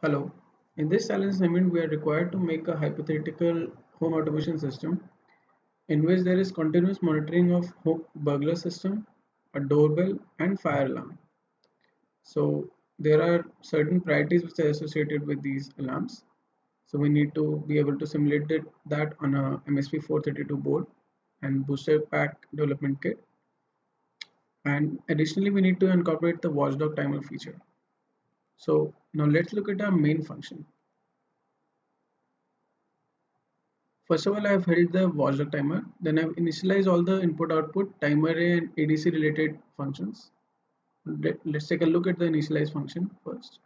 Hello. In this challenge assignment, we are required to make a hypothetical home automation system in which there is continuous monitoring of home burglar system, a doorbell, and fire alarm. So there are certain priorities which are associated with these alarms. So we need to be able to simulate that on a MSP432 board and BoosterPack development kit. And additionally, we need to incorporate the watchdog timer feature. So now let's look at our main function. First of all, I've held the watchdog timer. Then I've initialized all the input output, timer array, and ADC related functions. Let's take a look at the initialize function first.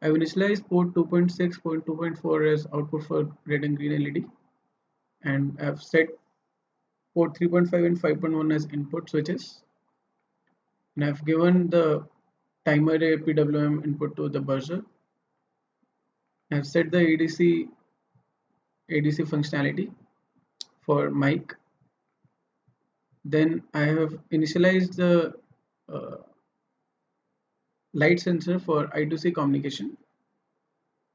I've initialized port 2.6, port 2.4 as output for red and green LED, and I've set port 3.5 and 5.1 as input switches. And I've given the timer array PWM input to the buzzer. I've set the ADC functionality for mic. Then I have initialized the uh, light sensor for I2C communication.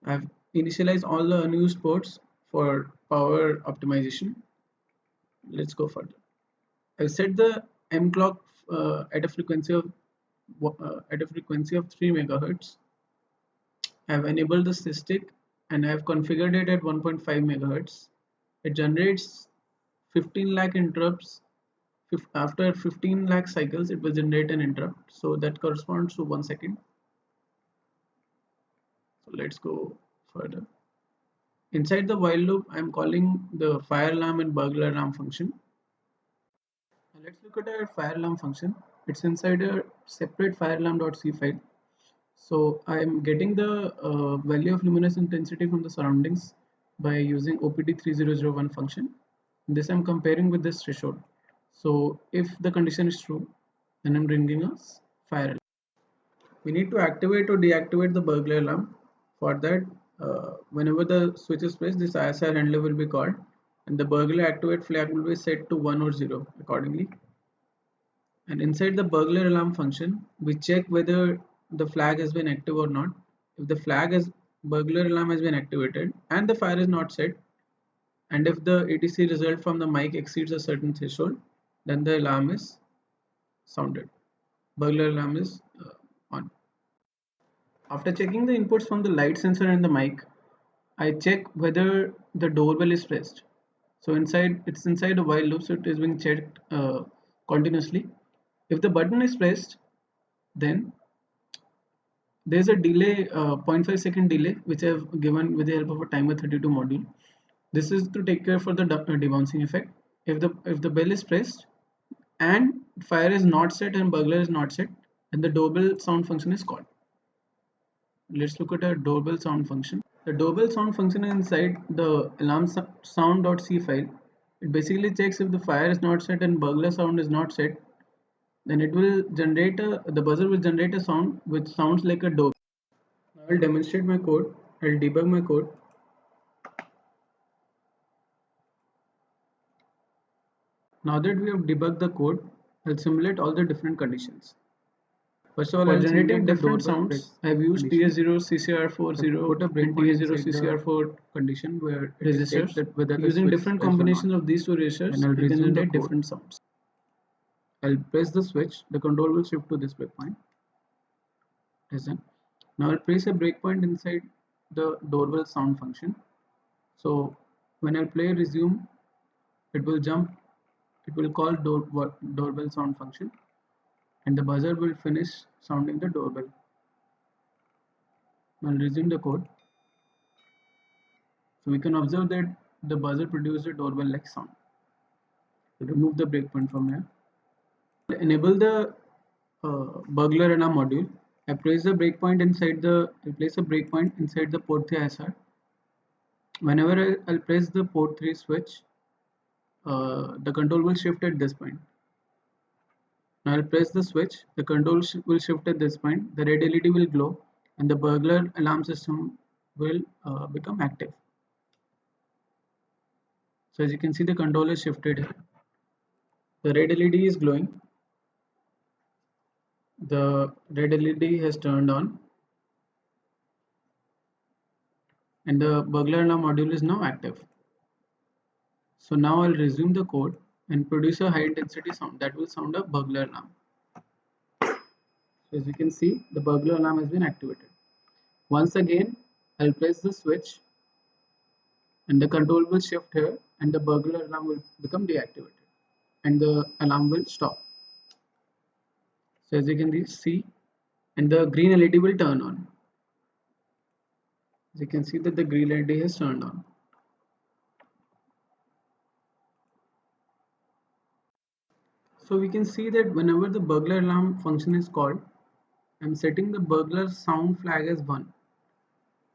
I've initialized all the unused ports for power optimization. Let's go further. I've set the M clock at a frequency of 3 megahertz. I've enabled the SysTick and I've configured it at 1.5 megahertz. It generates 15 lakh interrupts. After 15 lakh cycles, it will generate an interrupt. So that corresponds to 1 second. So let's go further. Inside the while loop, I'm calling the fire alarm and burglar alarm function. Now let's look at our fire alarm function. It's inside a separate fire alarm.c file. So I'm getting the value of luminous intensity from the surroundings by using OPD3001 function. This I'm comparing with this threshold. So if the condition is true, then I'm bringing a fire alarm. We need to activate or deactivate the burglar alarm. For that, whenever the switch is pressed, this ISR handler will be called and the burglar activate flag will be set to 1 or 0 accordingly. And inside the burglar alarm function, we check whether the flag has been active or not. If the burglar alarm has been activated and the fire is not set, and if the ATC result from the mic exceeds a certain threshold, then the alarm is sounded. Burglar alarm is on. After checking the inputs from the light sensor and the mic, I check whether the doorbell is pressed. So it's inside a while loop, so it is being checked continuously. If the button is pressed, then there's a delay, 0.5 second delay, which I've given with the help of a timer 32 module. This is to take care for the debouncing effect. If the bell is pressed and fire is not set and burglar is not set, then the doorbell sound function is called. Let's look at a doorbell sound function. The doorbell sound function is inside the alarm sound.c file. It basically checks if the fire is not set and burglar sound is not set, then it will generate the buzzer will generate a sound which sounds like a doorbell. Now I'll demonstrate my code. I'll debug my code. Now that we have debugged the code, I'll simulate all the different conditions. First of all, for generating different sounds, I have used TS0, CCR40, put a breakpoint and TS0, CCR4 condition where registers that whether using different combinations of these two registers, you can generate different sounds. I'll press the switch, the control will shift to this breakpoint. Listen. Now I'll press a breakpoint inside the doorbell sound function. So when I play resume, it will call doorbell sound function and the buzzer will finish sounding the doorbell. I'll resume the code. So we can observe that the buzzer produced a doorbell like sound. So remove the breakpoint from here. Enable the burglar alarm module. I place a breakpoint inside the port 3 ISR. Whenever I'll press the port 3 switch, the control will shift at this point. Now I'll press the switch, the control will shift at this point, the red LED will glow and the burglar alarm system will become active. So as you can see, the control is shifted here. The red LED is glowing. The red LED has turned on. and the burglar alarm module is now active. So now I'll resume the code and produce a high intensity sound that will sound a burglar alarm. So as you can see, the burglar alarm has been activated. Once again, I'll press the switch and the control will shift here and the burglar alarm will become deactivated and the alarm will stop. So as you can see, and the green LED will turn on. As you can see that the green LED has turned on. So we can see that whenever the burglar alarm function is called, I'm setting the burglar sound flag as 1.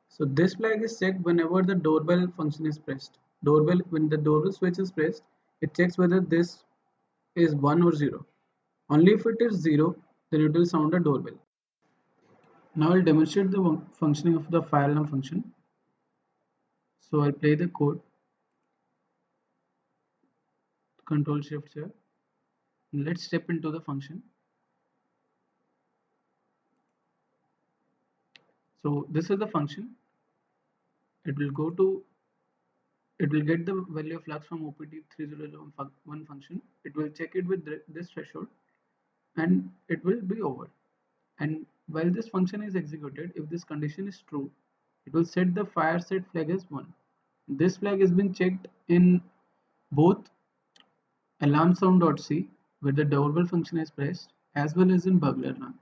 So this flag is set whenever the doorbell function is pressed. When the doorbell switch is pressed, it checks whether this is 1 or 0. Only if it is 0, then it will sound a doorbell. Now I'll demonstrate the functioning of the fire alarm function. So I'll play the code, control shift here. Let's step into the function. So this is the function. It will get the value of flux from OPT3001 function. It will check it with this threshold and it will be over. And while this function is executed, if this condition is true, it will set the fire set flag as 1. This flag has been checked in both alarm sound.c, where the doorbell function is pressed, as well as in burglar alarm.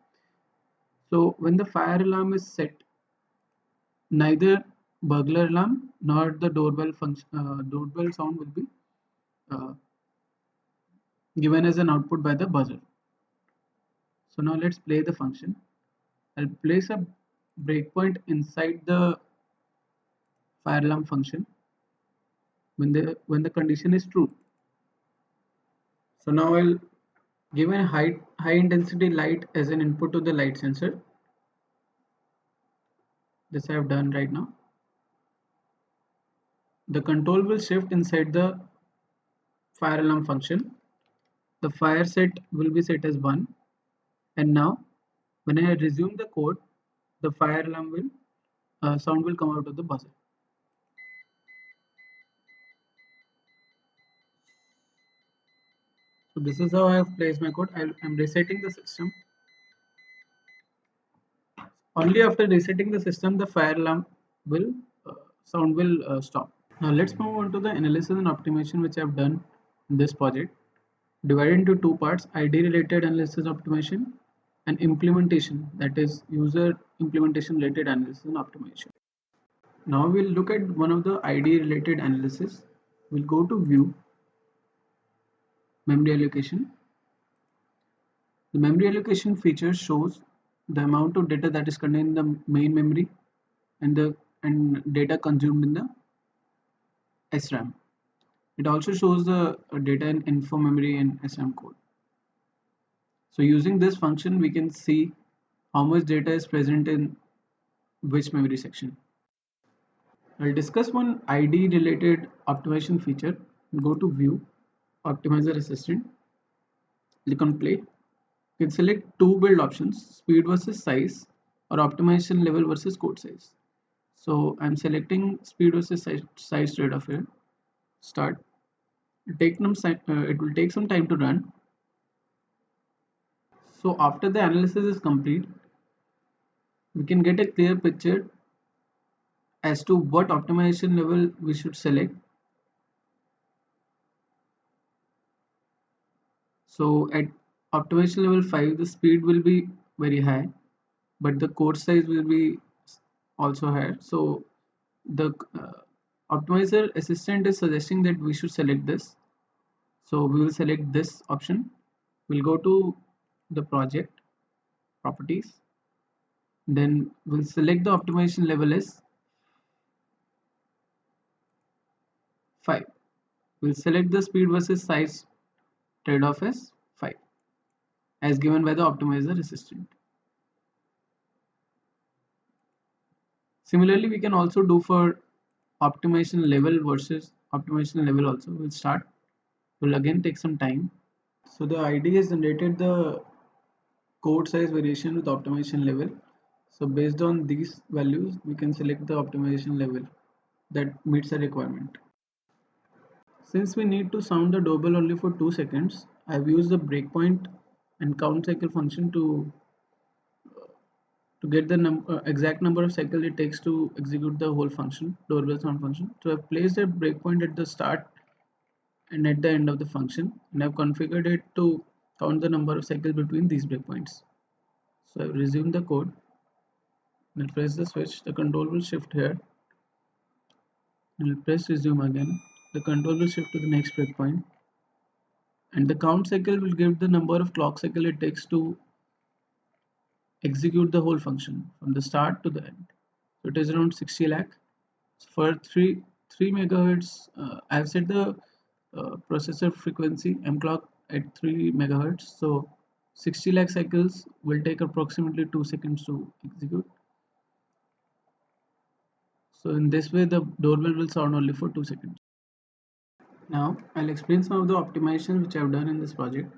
So when the fire alarm is set, neither burglar alarm nor the doorbell sound will be uh, given as an output by the buzzer. So now let's play the function. I'll place a breakpoint inside the fire alarm function when the condition is true. So now I'll give a high intensity light as an input to the light sensor. This I have done right now. The control will shift inside the fire alarm function. The fire set will be set as 1, and now when I resume the code, the fire alarm will sound will come out of the buzzer. So this is how I have placed my code. I'm resetting the system. Only after resetting the system, the fire alarm will sound will stop. Now let's move on to the analysis and optimization which I've done in this project. Divided into two parts: ID related analysis optimization and implementation, that is user implementation related analysis and optimization. Now we'll look at one of the ID related analysis. We'll go to view, memory allocation. The memory allocation feature shows the amount of data that is contained in the main memory and the data consumed in the SRAM. It also shows the data in info memory and SRAM code. So using this function, we can see how much data is present in which memory section. I'll discuss one ID related optimization feature. Go to view, optimizer assistant, click on play. You can select two build options: speed versus size or optimization level versus code size. So I'm selecting speed versus size trade-off here. Start. It will take some time to run. So after the analysis is complete, we can get a clear picture as to what optimization level we should select. So at optimization level 5, the speed will be very high, but the code size will be also higher. So the optimizer assistant is suggesting that we should select this. So we will select this option. We'll go to the project properties. Then we'll select the optimization level as 5. We'll select the speed versus size trade-off as 5, as given by the optimizer assistant. Similarly, we can also do for optimization level versus optimization level also. We'll start. Will again take some time. So the ID has generated the code size variation with optimization level. So based on these values, we can select the optimization level that meets the requirement. Since we need to sound the doorbell only for 2 seconds, I've used the breakpoint and count cycle function to get the exact number of cycles it takes to execute the whole function, doorbell sound function. So I've placed a breakpoint at the start and at the end of the function, and I've configured it to count the number of cycles between these breakpoints. So I've resumed the code and I'll press the switch. The control will shift here, and I'll press resume again. The control will shift to the next breakpoint, and the count cycle will give the number of clock cycle it takes to execute the whole function from the start to the end. So it is around 60 lakh. For 3 megahertz, I've set the processor frequency M clock at 3 megahertz. So 60 lakh cycles will take approximately 2 seconds to execute. So in this way, the doorbell will sound only for 2 seconds. Now I'll explain some of the optimizations which I've done in this project.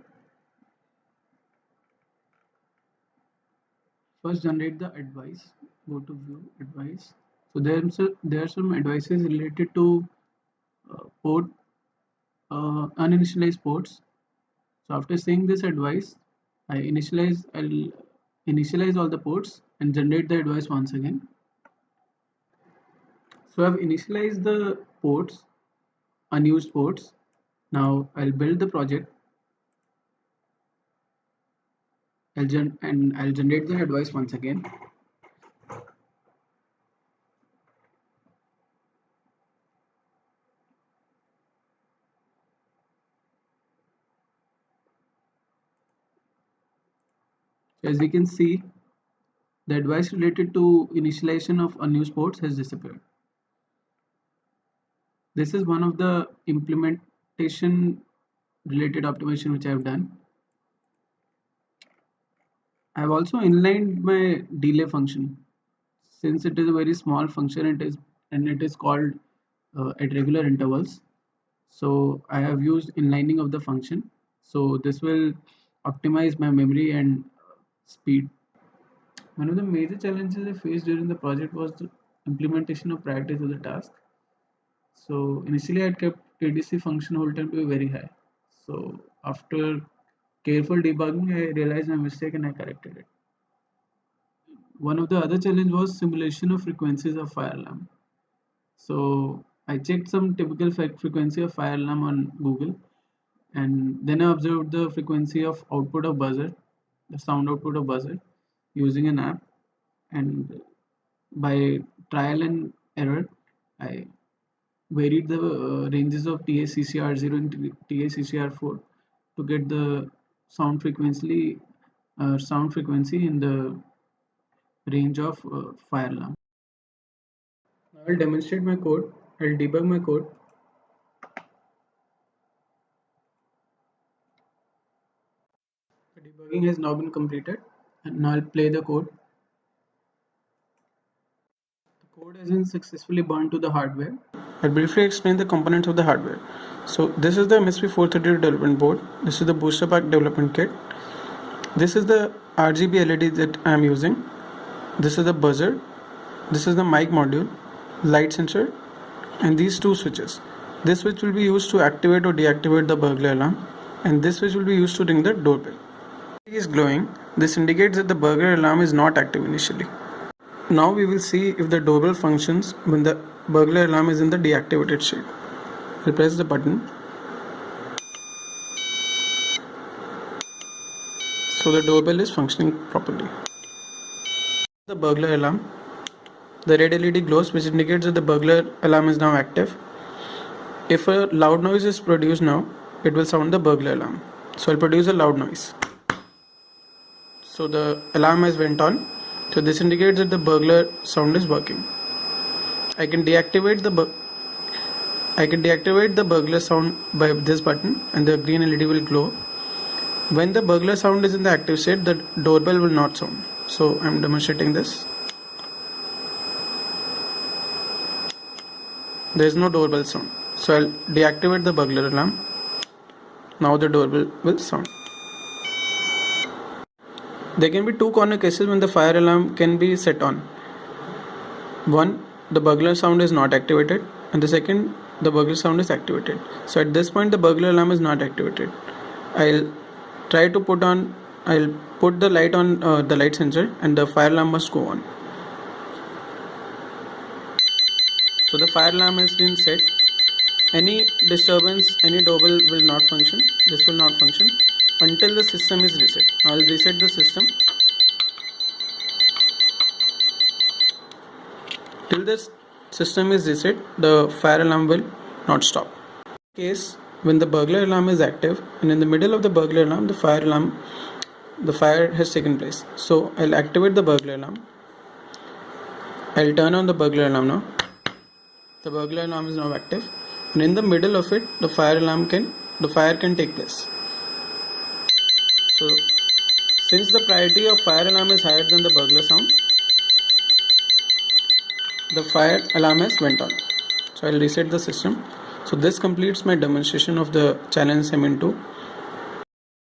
First, generate the advice. Go to view advice. So there are some advices related to port uninitialized ports. So after seeing this advice, I'll initialize all the ports and generate the advice once again. So I've initialized the ports, unused ports. Now I'll build the project. I'll generate the advice once again. So as we can see, the advice related to initialization of unused ports has disappeared. This is one of the implementation related optimization which I have done. I have also inlined my delay function. Since it is a very small function, it is called at regular intervals. So I have used inlining of the function. So this will optimize my memory and speed. One of the major challenges I faced during the project was the implementation of priorities of the task. So initially I kept ADC function hold time to be very high. So after careful debugging, I realized my mistake and I corrected it. One of the other challenge was simulation of frequencies of fire alarm. So I checked some typical frequency of fire alarm on Google, and then I observed the frequency of output of buzzer, the sound output of buzzer, using an app, and by trial and error, I varied the ranges of TACCR0 and TACCR4 to get the sound frequency in the range of fire alarm. Now I'll demonstrate my code. I'll debug my code. The debugging has now been completed, and now I'll play the code. The code has been successfully bound to the hardware. I'll briefly explain the components of the hardware. So this is the MSP432 development board. This is the BoosterPack development kit. This is the RGB LED that I am using. This is the buzzer. This is the mic module, light sensor, and these two switches. This switch will be used to activate or deactivate the burglar alarm, and this switch will be used to ring the doorbell. If it is glowing, this indicates that the burglar alarm is not active initially. Now we will see if the doorbell functions when the burglar alarm is in the deactivated state. We'll press the button. So the doorbell is functioning properly. The burglar alarm. The red LED glows, which indicates that the burglar alarm is now active. If a loud noise is produced now, it will sound the burglar alarm. So I'll produce a loud noise. So the alarm has went on. So this indicates that the burglar sound is working. I can deactivate the burglar sound by this button, and the green LED will glow. When the burglar sound is in the active state, the doorbell will not sound. So I'm demonstrating this. There is no doorbell sound. So I'll deactivate the burglar alarm. Now the doorbell will sound. There can be two corner cases when the fire alarm can be set on. One, the burglar sound is not activated, and the second, the burglar sound is activated. So at this point the burglar alarm is not activated. I'll put the light on the light sensor, and the fire alarm must go on. So the fire alarm has been set. Any disturbance, any doorbell will not function. This will not function until the system is reset. I'll reset the system. Till this system is reset, the fire alarm will not stop. In case when the burglar alarm is active and in the middle of the burglar alarm, the fire has taken place. So I'll activate the burglar alarm. I'll turn on the burglar alarm now. The burglar alarm is now active, and in the middle of it, the fire can take place. So since the priority of fire alarm is higher than the burglar sound, the fire alarm has went on. So I'll reset the system. So this completes my demonstration of the challenge SIM into